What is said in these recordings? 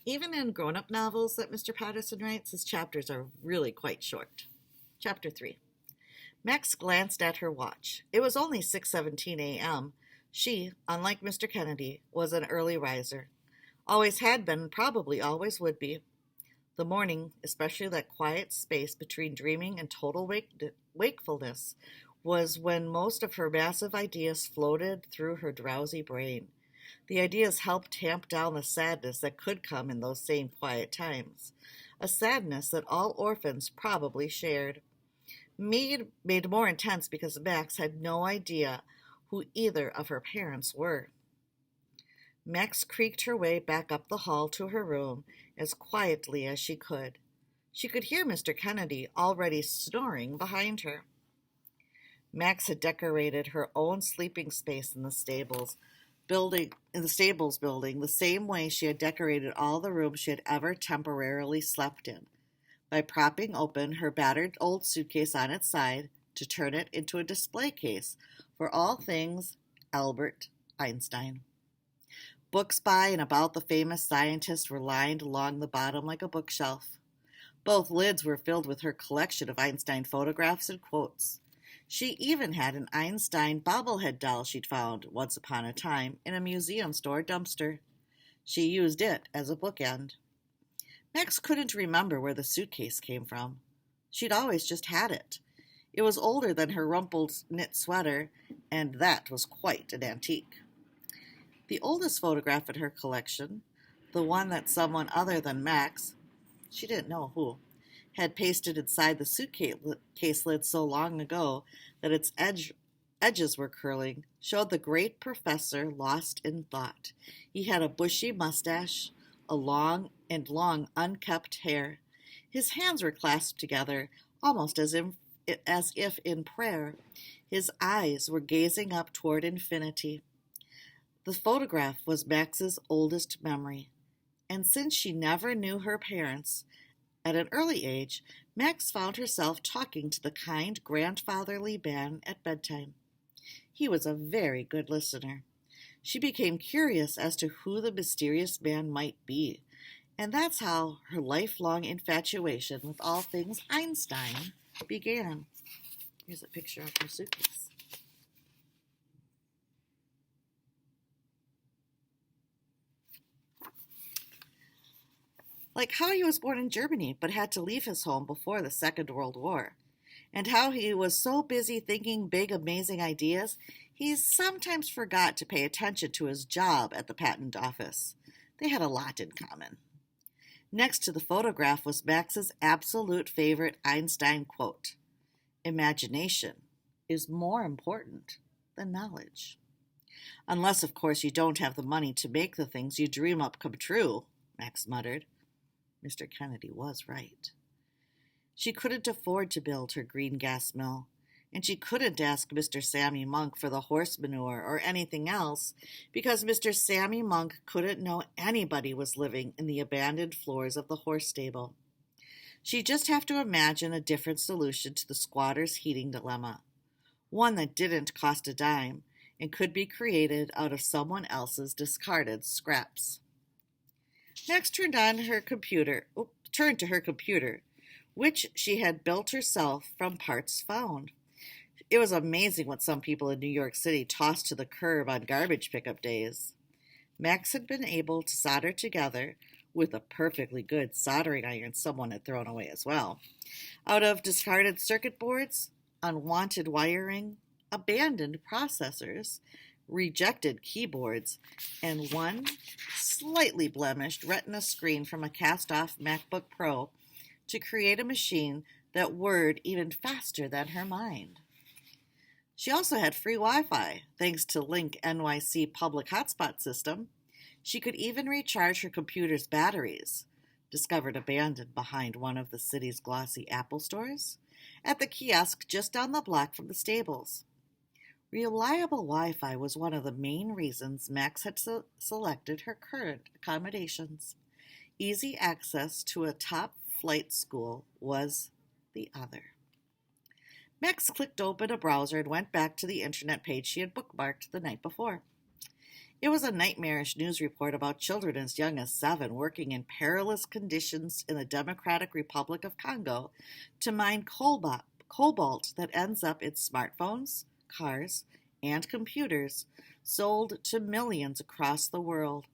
Even in grown-up novels that Mr. Patterson writes, his chapters are really quite short. Chapter 3. Max glanced at her watch. It was only 6:17 a.m. She, unlike Mr. Kennedy, was an early riser. Always had been and probably always would be. The morning, especially that quiet space between dreaming and total wakefulness, was when most of her massive ideas floated through her drowsy brain. The ideas helped tamp down the sadness that could come in those same quiet times, a sadness that all orphans probably shared. Made more intense because Max had no idea who either of her parents were. Max creaked her way back up the hall to her room as quietly as she could. She could hear Mr. Kennedy already snoring behind her. Max had decorated her own sleeping space in the stables building, the same way she had decorated all the rooms she had ever temporarily slept in, by propping open her battered old suitcase on its side to turn it into a display case for all things Albert Einstein. Books by and about the famous scientist were lined along the bottom like a bookshelf. Both lids were filled with her collection of Einstein photographs and quotes. She even had an Einstein bobblehead doll she'd found once upon a time in a museum store dumpster. She used it as a bookend. Max couldn't remember where the suitcase came from. She'd always just had it. It was older than her rumpled knit sweater, and that was quite an antique. The oldest photograph in her collection, the one that someone other than Max, she didn't know who, had pasted inside the suitcase lid so long ago that its edges were curling, showed the great professor lost in thought. He had a bushy mustache, a long unkept hair. His hands were clasped together, almost as if in prayer. His eyes were gazing up toward infinity. The photograph was Max's oldest memory, and since she never knew her parents, at an early age, Max found herself talking to the kind grandfatherly man at bedtime. He was a very good listener. She became curious as to who the mysterious man might be, and that's how her lifelong infatuation with all things Einstein began. Here's a picture of her suitcase. Like how he was born in Germany but had to leave his home before the Second World War, and how he was so busy thinking big, amazing ideas, he sometimes forgot to pay attention to his job at the patent office. They had a lot in common. Next to the photograph was Max's absolute favorite Einstein quote: "Imagination is more important than knowledge." Unless, of course, you don't have the money to make the things you dream up come true, Max muttered. Mr. Kennedy was right. She couldn't afford to build her green gas mill, and she couldn't ask Mr. Sammy Monk for the horse manure or anything else, because Mr. Sammy Monk couldn't know anybody was living in the abandoned floors of the horse stable. She'd just have to imagine a different solution to the squatter's heating dilemma, one that didn't cost a dime and could be created out of someone else's discarded scraps. Max turned to her computer, which she had built herself from parts found. It was amazing what some people in New York City tossed to the curb on garbage pickup days. Max had been able to solder together, with a perfectly good soldering iron someone had thrown away as well, out of discarded circuit boards, unwanted wiring, abandoned processors, rejected keyboards, and one slightly blemished retina screen from a cast-off MacBook Pro to create a machine that whirred even faster than her mind. She also had free Wi-Fi, thanks to Link NYC public hotspot system. She could even recharge her computer's batteries, discovered abandoned behind one of the city's glossy Apple stores, at the kiosk just down the block from the stables. Reliable Wi-Fi was one of the main reasons Max had selected her current accommodations. Easy access to a top flight school was the other. Max clicked open a browser and went back to the internet page she had bookmarked the night before. It was a nightmarish news report about children as young as 7 working in perilous conditions in the Democratic Republic of Congo to mine cobalt that ends up in smartphones, cars, and computers sold to millions across the world.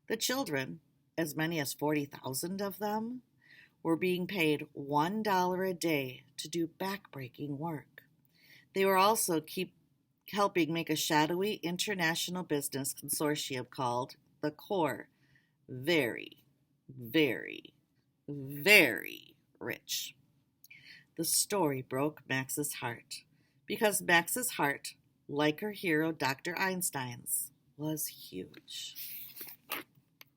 The children, as many as 40,000 of them, were being paid $1 a day to do backbreaking work. They were also helping make a shadowy international business consortium called the Core very, very, very rich. The story broke Max's heart because Max's heart, like her hero Dr. Einstein's, was huge.